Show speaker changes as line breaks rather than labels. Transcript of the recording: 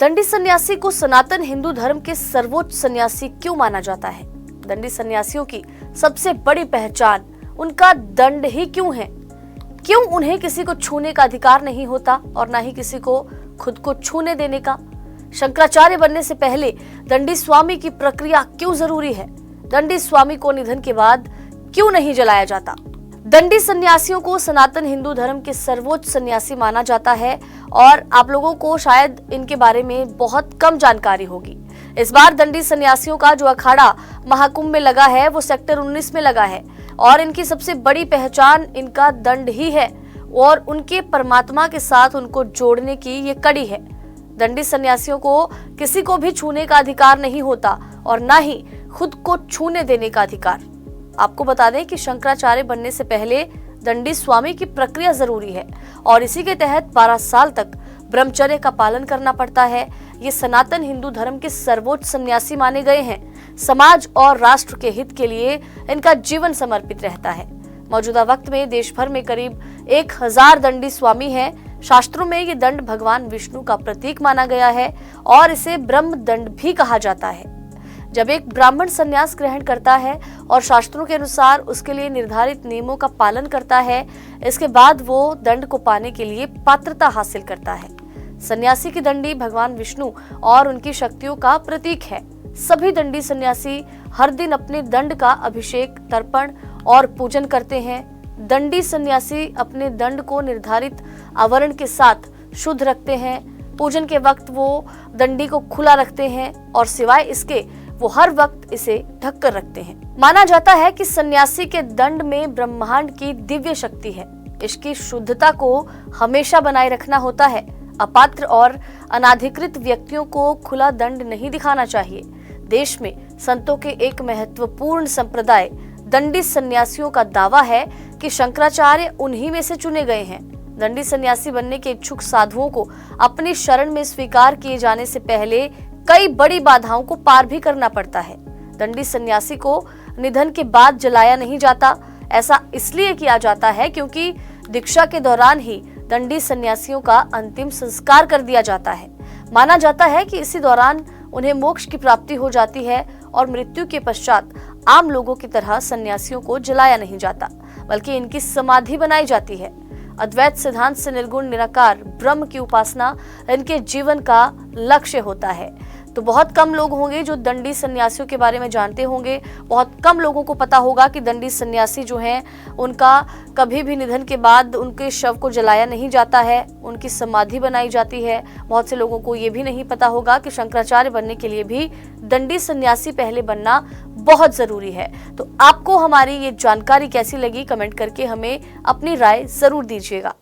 दंडी सन्यासी को सनातन हिंदू धर्म के सर्वोच्च सन्यासी क्यों माना जाता है? दंडी सन्यासियों की सबसे बड़ी पहचान उनका दंड ही क्यों है? क्यों उन्हें किसी को छूने का अधिकार नहीं होता और ना ही किसी को खुद को छूने देने का? शंकराचार्य बनने से पहले दंडी स्वामी की प्रक्रिया क्यों जरूरी है? दंडी स्वामी को निधन के बाद क्यों नहीं जलाया जाता? दंडी सन्यासियों को सनातन हिंदू धर्म के सर्वोच्च सन्यासी माना जाता है और आप लोगों को शायद इनके बारे में बहुत कम जानकारी होगी। इस बार दंडी सन्यासियों का जो अखाड़ा महाकुंभ में लगा है वो सेक्टर 19 में लगा है और इनकी सबसे बड़ी पहचान इनका दंड ही है और उनके परमात्मा के साथ उनको जोड़ने की ये कड़ी है। दंडी सन्यासियों को किसी को भी छूने का अधिकार नहीं होता और ना ही खुद को छूने देने का अधिकार। आपको बता दें कि शंकराचार्य बनने से पहले दंडी स्वामी की प्रक्रिया जरूरी है और इसी के तहत 12 साल तक ब्रह्मचर्य का पालन करना पड़ता है। ये सनातन हिंदू धर्म के सर्वोच्च सन्यासी माने गए हैं। समाज और राष्ट्र के हित के लिए इनका जीवन समर्पित रहता है। मौजूदा वक्त में देश भर में करीब 1000 दंडी स्वामी हैं। शास्त्रों में ये दंड भगवान विष्णु का प्रतीक माना गया है और इसे ब्रह्म दंड भी कहा जाता है। जब एक ब्राह्मण संन्यास ग्रहण करता है और शास्त्रों के अनुसार उसके लिए निर्धारित नियमों का पालन करता है, इसके बाद वो दंड को पाने के लिए पात्रता हासिल करता है। सन्यासी की दंडी भगवान विष्णु और उनकी शक्तियों का प्रतीक है। सभी दंडी सन्यासी हर दिन अपने दंड का अभिषेक, तर्पण और पूजन करते हैं। दंडी सन्यासी अपने दंड को निर्धारित आवरण के साथ शुद्ध रखते हैं। पूजन के वक्त वो दंडी को खुला रखते हैं और सिवाय इसके वो हर वक्त इसे ढक कर रखते हैं। माना जाता है कि सन्यासी के दंड में ब्रह्मांड की दिव्य शक्ति है। इसकी शुद्धता को हमेशा बनाए रखना होता है। अपात्र और अनाधिकृत व्यक्तियों को खुला दंड नहीं दिखाना चाहिए। देश में संतों के एक महत्वपूर्ण संप्रदाय दंडी सन्यासियों का दावा है कि शंकराचार्य उन्हीं में से चुने गए हैं। दंडी सन्यासी बनने के इच्छुक साधुओं को अपनी शरण में स्वीकार किए जाने से पहले कई बड़ी बाधाओं को पार भी करना पड़ता है। दंडी सन्यासी को निधन के बाद जलाया नहीं जाता। ऐसा इसलिए किया जाता है क्योंकि दीक्षा के दौरान ही दंडी सन्यासियों का अंतिम संस्कार कर दिया जाता है। माना जाता है कि इसी दौरान उन्हें मोक्ष की प्राप्ति हो जाती है और मृत्यु के पश्चात आम लोगों की तरह सन्यासियों को जलाया नहीं जाता, बल्कि इनकी समाधि बनाई जाती है। अद्वैत सिद्धांत से निर्गुण निराकार ब्रह्म की उपासना इनके जीवन का लक्ष्य होता है। तो बहुत कम लोग होंगे जो दंडी सन्यासियों के बारे में जानते होंगे। बहुत कम लोगों को पता होगा कि दंडी सन्यासी जो हैं उनका कभी भी निधन के बाद उनके शव को जलाया नहीं जाता है, उनकी समाधि बनाई जाती है। बहुत से लोगों को ये भी नहीं पता होगा कि शंकराचार्य बनने के लिए भी दंडी सन्यासी पहले बनना बहुत जरूरी है। तो आपको हमारी ये जानकारी कैसी लगी, कमेंट करके हमें अपनी राय जरूर दीजिएगा।